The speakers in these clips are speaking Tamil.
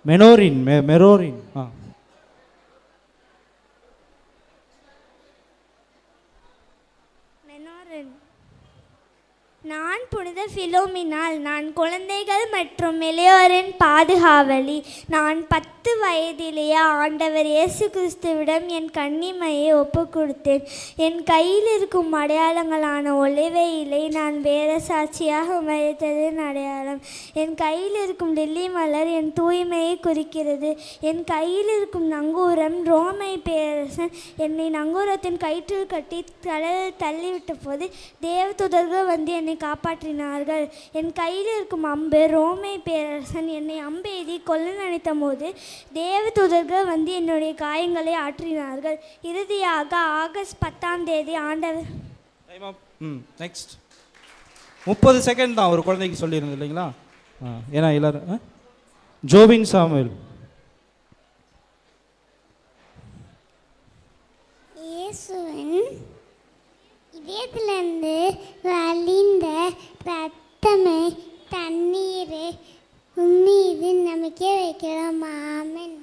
மெனோரின் மெரோரின். நான் புனித பிலோமினால். நான் குழந்தைகள் மற்றும் இளையோரின் பாதுகாவலி. நான் 10 வயதிலேயே ஆண்டவர் இயேசு கிறிஸ்துவிடம் என் கன்னிமையை ஒப்பு கொடுத்தேன். என் கையில் இருக்கும் அடையாளங்களான ஒலிவை இலை நான் வேத சாட்சியாக மறைத்ததின் அடையாளம். என் கையில் இருக்கும் லில்லி மலர் என் தூய்மையை குறிக்கிறது. என் கையில் இருக்கும் நங்கூரம் ரோமை பேரரசன் என்னை நங்கூரத்தின் கயிற்றில் கட்டி கடலில் தள்ளிவிட்ட போது தேவதூதர்கள் வந்து என்னை காப்பாற்றினார்கள். என் கையில் இருக்கும் அம்பு ரோமை பேரரசன் என்னை அம்பெய்தி கொல்ல நினைத்த போது தேவதூதர்கள் வந்து என்னுடைய காயங்களை ஆற்றினார்கள். இறுதியாக ஆகஸ்ட் 10ஆம் தேதி ஆண்டவர். நெக்ஸ்ட் 30 செகண்ட் தான் ஒரு குழந்தைக்கு சொல்லியிருந்தது இல்லைங்களா? ஏன்னா எல்லாரும் ஜோபின் சாமுவேல். இயேசுவின் இதயத்திலிருந்து வழிந்த ரத்தமே தண்ணீரை உம்மீது நம்பிக்கை வைக்கிறோம். ஆமென்.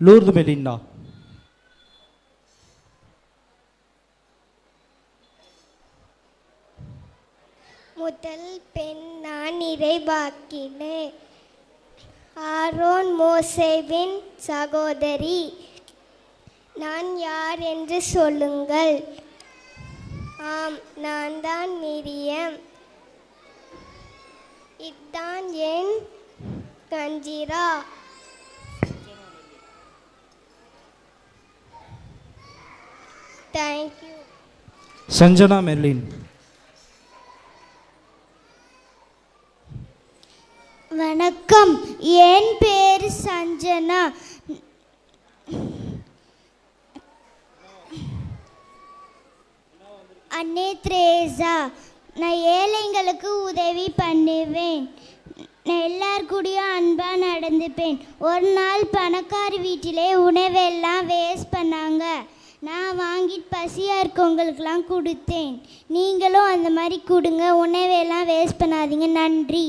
லூர்து மெலிண்டா. முதல் பெண் நான் இறைவாக்கினேன். ஆரோன் மோசேவின் சகோதரி. நான் யார் என்று சொல்லுங்கள். ஆம், நான் தான் மிரியம். இதுதான் என் கஞ்சிரா. தேங்க்யூ. சஞ்சனா மெர்லின். வணக்கம், என் பேர் சஞ்சனா. அன்னை திரேசா. நான் ஏழைங்களுக்கு உதவி பண்ணுவேன். நான் எல்லார் கூடயும் அன்பாக நடந்துப்பேன். ஒரு நாள் பணக்கார வீட்டிலே உணவெல்லாம் வேஸ்ட் பண்ணாங்க. நான் வாங்கிட்டு பசியாக இருக்கவங்களுக்கெல்லாம் கொடுத்தேன். நீங்களும் அந்த மாதிரி கொடுங்க, உணவெல்லாம் வேஸ்ட் பண்ணாதீங்க. நன்றி.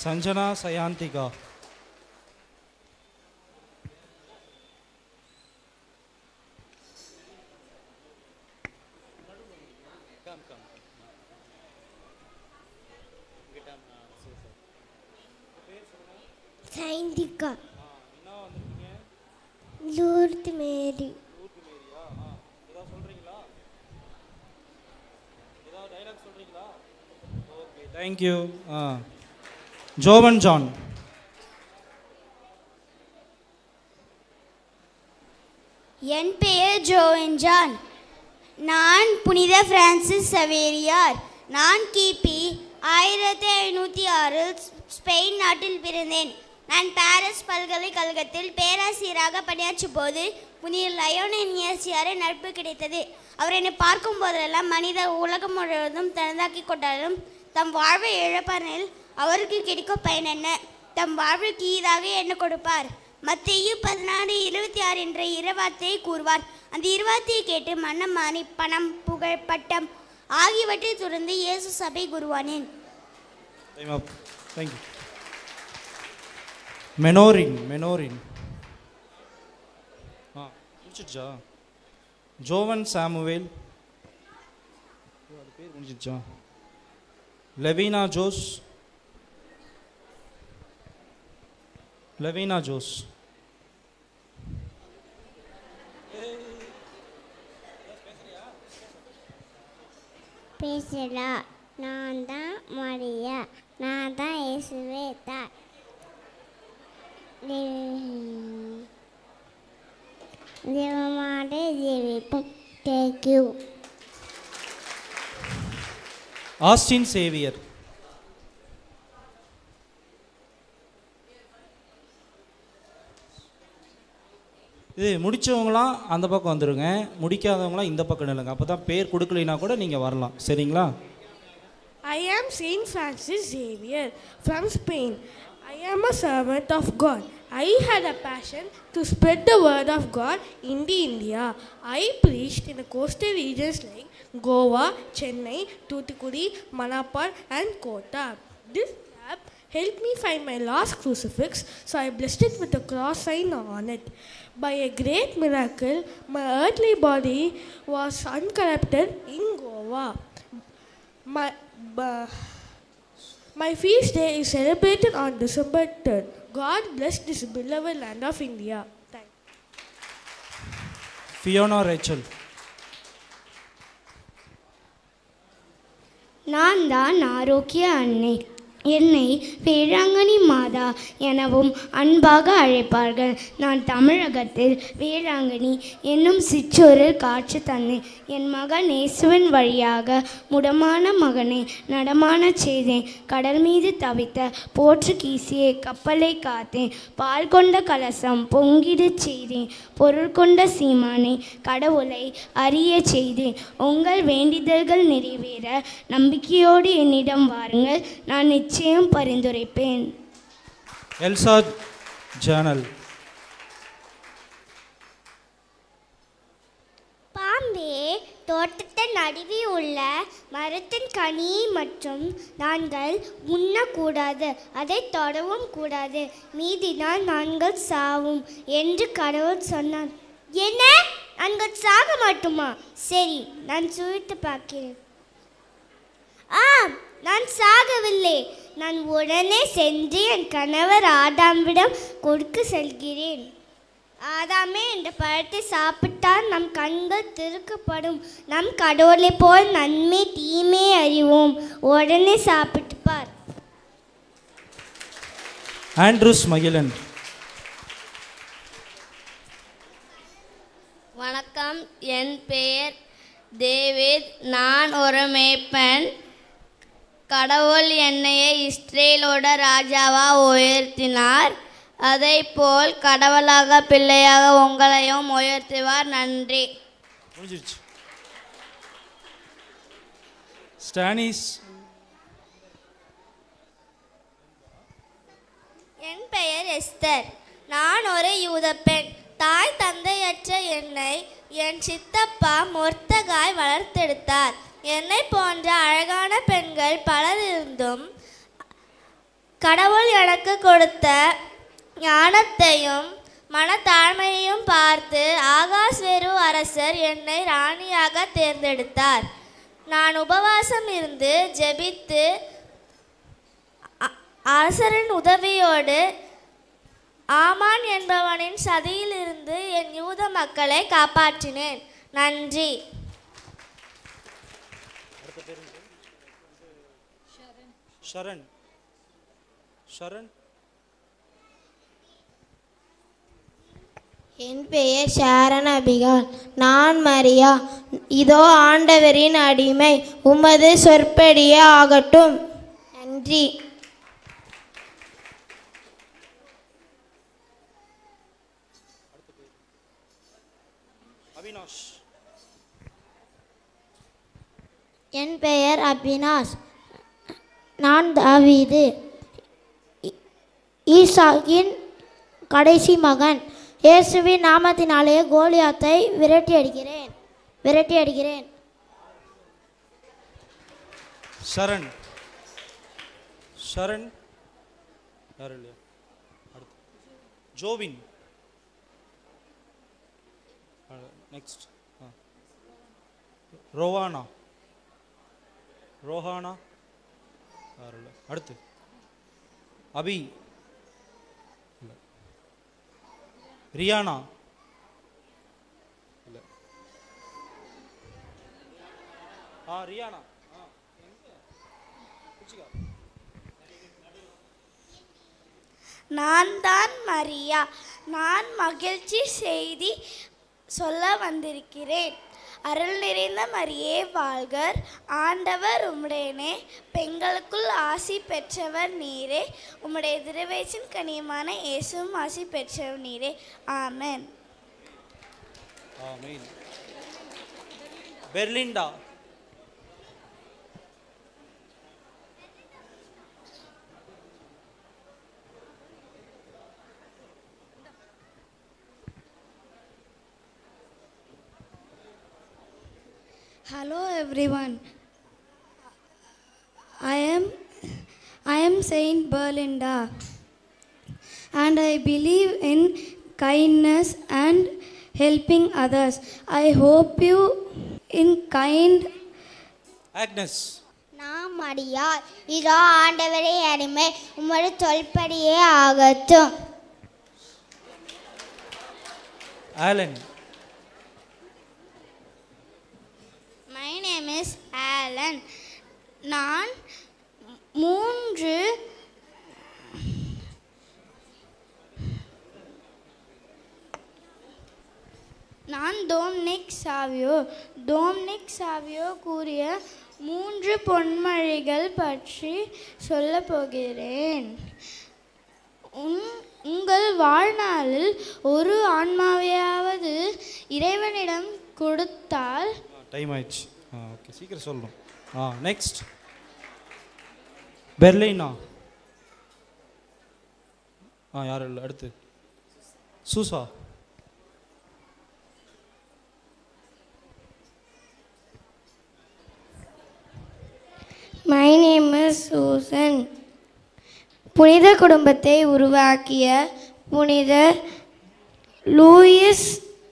Sanjana Sayanthika. Saindhika. Lourdu Mary. Thank you. Jovan John. என் பெயர் ஜோவன் ஜான். நான் புனித பிரான்சிஸ் சவேரியார். நான் கிபி 1506 ஸ்பெயின் நாட்டில் பிறந்தேன். நான் பாரிஸ் பல்கலைக்கழகத்தில் பேராசிரியராக பணியாற்றும் போது புனித லயோனல் இயேசுவின் நட்பு கிடைத்தது. அவர் என்னை பார்க்கும் போதெல்லாம் மனிதர் உலகம் முழுவதும் தனதாக்கி கொண்டாலும் தம் வாழ்வை இழப்பானில் அவருக்கு கிடைக்கும் பயன் என்ன? தம் வாழ்வுக்கு ஈடாக என்ன கொடுப்பார்? மத்தேயு 16:26 என்ற இறைவார்த்தையை கூறுவார். அந்த இறைவார்த்தையை கேட்டு மன்னமானி பணம் புகழ் பட்டம் ஆகியவற்றை தொடர்ந்து இயேசு சபை குருவானேன். மெனோரின் மெனோரின். முடிச்சிடுச்சா? Joan Samuel. பேர் முடிச்சிடுச்சா? லெவினா ஜோஸ். லெவினா ஜோஸ். பேசலா. நான் தான் மரியா. நான் தான் இயேசுவே தாய். தேவமாடே ஜீவிப்போம். தேங்க்யூ. Austin Xavier. இது முடித்தவங்களாம் அந்த பக்கம் வந்துடுங்க, முடிக்காதவங்களாம் இந்த பக்கம் நில்லுங்க. அப்போ தான் பேர் கொடுக்கலைன்னா கூட நீங்கள் வரலாம். சரிங்களா? I am Saint Francis Xavier from Spain. I am a servant of God. I had a passion to spread the word of God in the India. I preached in the coastal regions like Goa, Chennai, Tuticorin, Manapur and Kota. This app helped me find my lost crucifix, so I blessed it with a cross sign on it. By a great miracle, my earthly body was uncorrupted in Goa. My feast day is celebrated on December 3rd. God bless this beloved land of India. Thank you. Fiona Rachel. நான் தான் ஆரோக்கிய அன்னை. என்னை வேளாங்கண்ணி மாதா எனவும் அன்பாக அழைப்பார்கள். நான் தமிழகத்தில் வேளாங்கண்ணி என்னும் சிற்றூரில் காட்சி தந்தேன். என் மகன் இயேசுவின் வழியாக முடமான மகனை நடமாடச் செய்தேன். கடல் மீது தவித்த போர்ச்சுகீசிய கப்பலை காத்தேன். பால் கொண்ட கலசம் பொங்கிடச் செய்தேன். பொருள் கொண்ட சீமானை கடவுளை அறிய செய்தேன். உங்கள் வேண்டிதல்கள் நிறைவேற நம்பிக்கையோடு என்னிடம் வாருங்கள், நான் நிச்சயம் பரிந்துரைப்பேன். எல்சா ஜேனல். பாம்பே, தோட்டத்தின் நடுவே உள்ள மரத்தின் கனியை மற்றும் நாங்கள் உண்ணக்கூடாது, அதை தொடவும் கூடாது, மீதினால் நாங்கள் சாவும் என்று கடவுள் சொன்னார். என்ன, நாங்கள் சாக மாட்டோமா? சரி, நான் சுழித்து பார்க்கிறேன். நான் சாகவில்லை. நான் உடனே சென்று என் கணவர் ஆதாமிடம் கொடுக்க செல்கிறேன். ஆதாமே, இந்த பழத்தை சாப்பிட்டால் நம் கண்கள் திறக்கப்படும், நம் கடவுளை போல் நன்மை தீமை அறிவோம். உடனே சாப்பிட்டு பார். ஆண்ட்ரூஸ் மகிழன். வணக்கம், என் பெயர் டேவிட். நான் ஒரு மேய்ப்பன். கடவுள் என்னையை இஸ்ரேலோட ராஜாவா உயர்த்தினார். அதை போல் கடவுளாக பிள்ளையாக உங்களையும் உயர்த்துவார். நன்றி. ஸ்டானிஸ். என் பெயர் எஸ்தர். நான் ஒரு யூத பெண். தாய் தந்தையற்ற என்னை என் சித்தப்பா மொர்தகாய் வளர்த்தெடுத்தார். என்னை போன்ற அழகான பெண்கள் பலர் இருந்தும் கடவுள் எனக்கு கொடுத்த ஞானத்தையும் மனத்தாழ்மையையும் பார்த்து ஆகாஸ்வேரு அரசர் என்னை ராணியாக தேர்ந்தெடுத்தார். நான் உபவாசம் இருந்து ஜெபித்து அரசரின் உதவியோடு ஆமான் என்பவனின் சதியிலிருந்து என் யூத மக்களை காப்பாற்றினேன். நன்றி. ஷரண். ஷரண். என் பெயர் ஷாரன் அபிகால். நான் மரியா. இதோ ஆண்டவரின் அடிமை, உமது சொற்படியே ஆகட்டும். நன்றி. அவினாஷ். என் பெயர் அபினாஷ். நான் தாவீது, ஈசாக்கின் கடைசி மகன். இயேசுவின் நாமத்தினாலே கோலியாத்தை விரட்டி அடிக்கிறேன். சரண். ஷரண் யாரும் இல்லையா? அடுத்து ஜோவின். Next Rohana. யாரும் இல்லை. அடுத்து அபி. இல்லை. ரியானா. இல்லை. ரியானா. நான் தான் மரியா. நான் மகிழ்ச்சி செய்தி சொல்ல வந்திருக்கிறேன். அருள் நிறைந்த மரியே வாழ்க, ஆண்டவர் உம்முடையனே, பெண்களுக்குள் ஆசி பெற்றவர் நீரே, உம்முடைய திருவயிற்றின் கனியமான இயேசுவும் ஆசி பெற்றவர் நீரே. ஆமென். ஆமென். பெர்லிண்டா. Hello everyone. I am Saint Berlinda and I believe in kindness and helping others. I hope you in kind. Agnes. நான் மரியா, இதோ ஆண்டவரே அடிமை, உமது சொல்படியே ஆகட்டும். Alan. My name is Alan. நான் 3 நான் டொமினிக் சாவியோ கூறிய 3 பொன்மொழிகள் பற்றி சொல்லப் போகிறேன். உங்கள் வாழ்நாளில் ஒரு ஆன்மாவையாவது இறைவனிடம் கொடுத்தால். டைம் ஆயிடுச்சு. ஓகே, சீக்கிரம் சொல்லணும். நெக்ஸ்ட் பெர்லினா. யார் இல்லை, அடுத்து Susa. My name is Susan. புனித குடும்பத்தை உருவாக்கிய புனித லூயிஸ்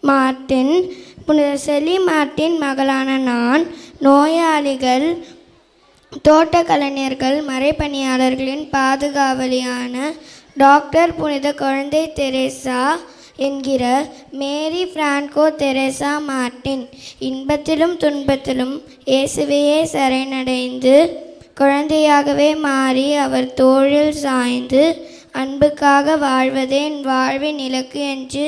மார்ட்டின், புனித செலி மார்ட்டின் மகளான நான் நோயாளிகள், தோட்டக்கலைஞர்கள், மறைப்பணியாளர்களின் பாதுகாவலியான டாக்டர் புனித குழந்தை தெரேசா என்கிற மேரி பிரான்கோ தெரேசா மார்ட்டின் இன்பத்திலும் துன்பத்திலும் இயேசுவையே சரணடைந்து குழந்தையாகவே மாறி அவர் தோளில் சாய்ந்து அன்புக்காக வாழ்வதே என் வாழ்வின் இலக்கு என்று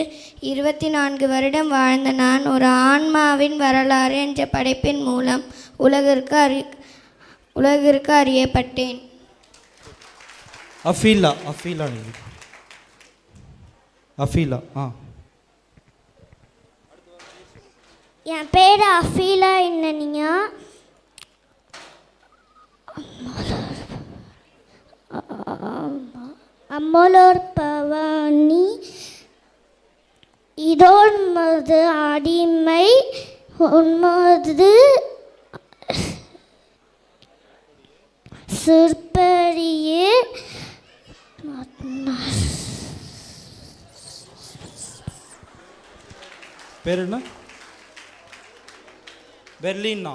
24 வருடம் வாழ்ந்த நான் ஒரு ஆன்மாவின் வரலாறு என்ற படைப்பின் மூலம் உலகிற்கு அறியப்பட்டேன். அஃபீலா. என் பேர் அஃபீலா என்னனியா. அம்மலோர் பவானி, இதோ உமது அடிமை, உமது சொற்படியே பேர் என்ன? பெர்லினா.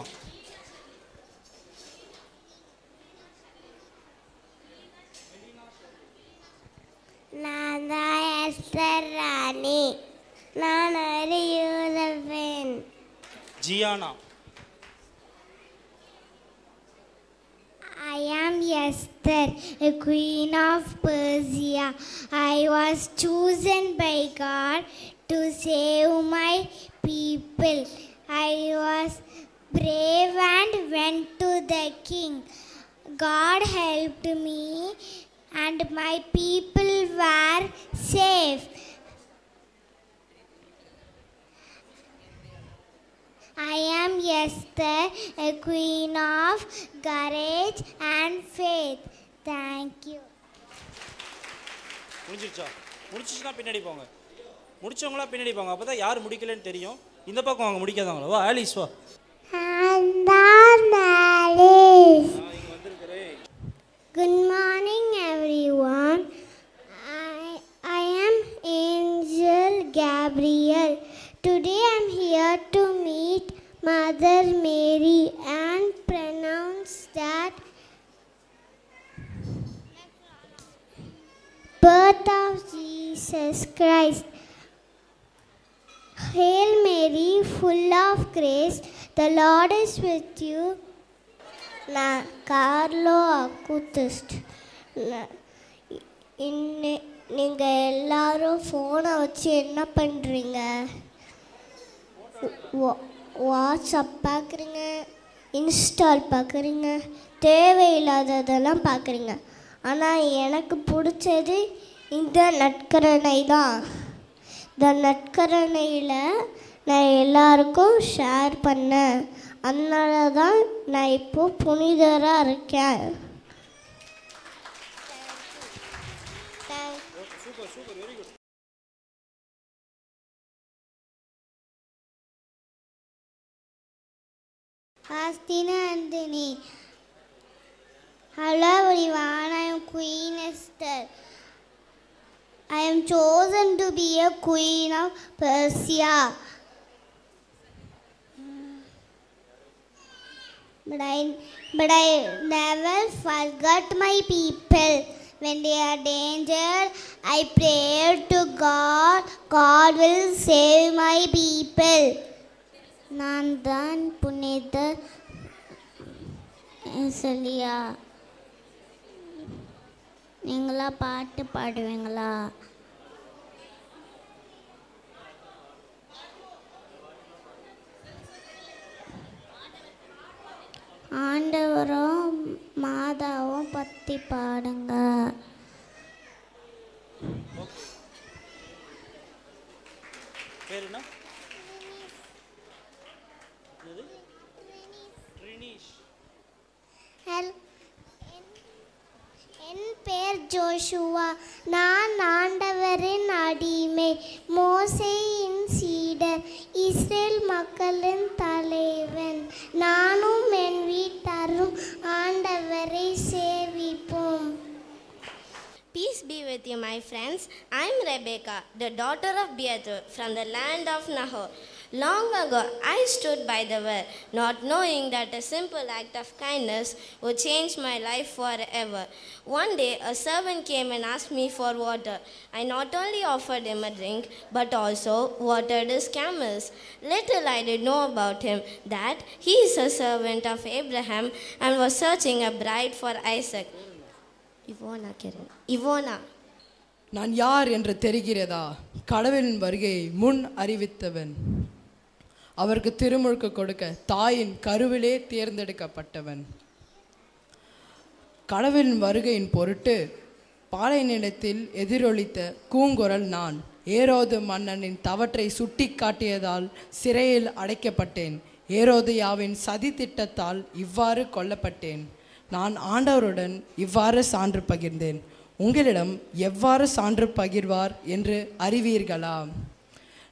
நான் தான் எஸ்தர் ராணி. நான் ஒரு யூதப்பெண். ஜியானா. I am Esther, a queen of Persia. I was chosen by God to save my people. I was brave and went to the king. God helped me and my people were safe. I am Esther, a queen of courage and faith. Thank you. முடிச்சிச்சுன்னா பின்னாடி போங்க. முடிச்சவங்களா பின்னாடி போங்க. அப்போ தான் யார் முடிக்கலன்னு தெரியும். இந்த பக்கம் வாங்க, முடிக்காதவங்களா. வா ஆலிஸ் வா. Good morning everyone. I am Angel Gabriel. Today I am here to meet Mother Mary and pronounce that birth of Jesus Christ. Hail Mary, full of grace, the Lord is with you. நான் கார்லோ அக்குத்திஸ்ட். நீங்கள் எல்லாரும் ஃபோனை வச்சு என்ன பண்ணுறீங்க? வாட்ஸ்அப் பார்க்குறீங்க, இன்ஸ்டால் பார்க்குறீங்க, தேவையில்லாததெல்லாம் பார்க்குறீங்க. ஆனால் எனக்கு பிடிச்சது இந்த நற்கரணை தான். இந்த நற்கரணையில் நான் எல்லாருக்கும் ஷேர் பண்ணேன். அதனால தான் நான் இப்போது புனிதராக இருக்கேன். Astina Anthony. Hello everyone, I am Queen Esther. I am chosen to be a queen of Persia. But I never forgot my people. When they are danger, I pray to God. God will save my people. நான் தான் புனித எசலியா. நீங்களா பாட்டு பாடுவீங்களா? ஆண்டவரும் மாதாவும் பற்றி பாடுங்க. என் பேர் ஜோஷுவா. நான் ஆண்டவரின் அடிமை, மோசேயின் சீடர், இஸ்ரேல் மக்களின் தலைவன். நானும் என் வீட்டாரும் ஆண்டவரை சேவிப்போம். Peace be with you, my friends. I am Rebecca, the daughter of Beatrice from the land of Nahor. Long ago, I stood by the well, not knowing that a simple act of kindness would change my life forever. One day, a servant came and asked me for water. I not only offered him a drink, but also watered his camels. Little I did know about him, that he is a servant of Abraham and was searching a bride for Isaac. Ivona. நான் யார் என்று தெரிகிறதா? கடவுளின் வருகையை முன் அறிவித்தவன், அவருக்கு திருமுழுக்கு கொடுக்க தாயின் கருவிலே தேர்ந்தெடுக்கப்பட்டவன். கடவுளின் வருகையின் பொருட்டு பாலை நிலத்தில் எதிரொலித்த கூங்குரல் நான். ஏரோது மன்னனின் தவற்றை சுட்டி காட்டியதால் சிறையில் அடைக்கப்பட்டேன். ஏரோதியாவின் சதி திட்டத்தால் இவ்வாறு கொல்லப்பட்டேன். நான் ஆண்டவருடன் இவ்வாறு சான்று பகிர்ந்தேன். உங்களிடம் எவ்வாறு சான்று பகிர்வார் என்று அறிவீர்களா?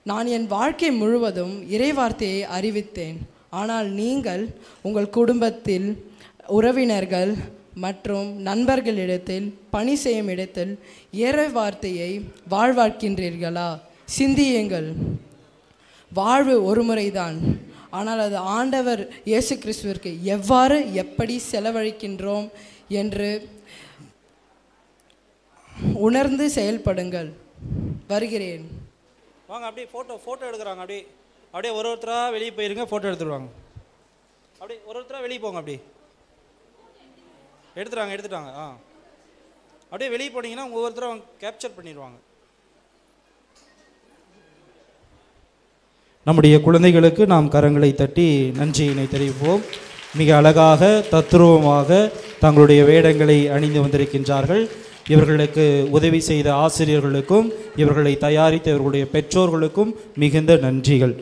நான் என் வாழ்க்கை முழுவதும் இறைவார்த்தையை அறிவித்தேன். ஆனால் நீங்கள் உங்கள் குடும்பத்தில், உறவினர்கள் மற்றும் நண்பர்களிடத்தில், பணி செய்யும் இடத்தில் இறைவார்த்தையை வாழ்வார்க்கின்றீர்களா? சிந்தியுங்கள். வாழ்வு ஒரு முறைதான். ஆனால் அது ஆண்டவர் இயேசு கிறிஸ்துவிற்கு எவ்வாறு எப்படி செலவழிக்கின்றோம் என்று உணர்ந்து செயல்படுங்கள். வருகிறேன். வாங்க, அப்படியே ஃபோட்டோ எடுக்கிறாங்க. அப்படியே ஒருத்தராக வெளியே போயிருங்க, ஃபோட்டோ எடுத்துடுவாங்க. அப்படியே ஒருத்தராக வெளியே போங்க. அப்படியே எடுத்துட்டாங்க. அப்படியே வெளியே போனீங்கன்னா ஒவ்வொருத்தரும் கேப்சர் பண்ணிடுவாங்க. நம்முடைய குழந்தைகளுக்கு நாம் கரங்களை தட்டி நன்றியினை தெரிவிப்போம். மிக அழகாக தத்ரூபமாக தங்களுடைய வேடங்களை அணிந்து வந்திருக்கின்றார்கள். இவர்களுக்கு உதவி செய்த ஆசிரியர்களுக்கும் இவர்களை தயாரித்த இவர்களுடைய பெற்றோர்களுக்கும் மிகுந்த நன்றிகள்.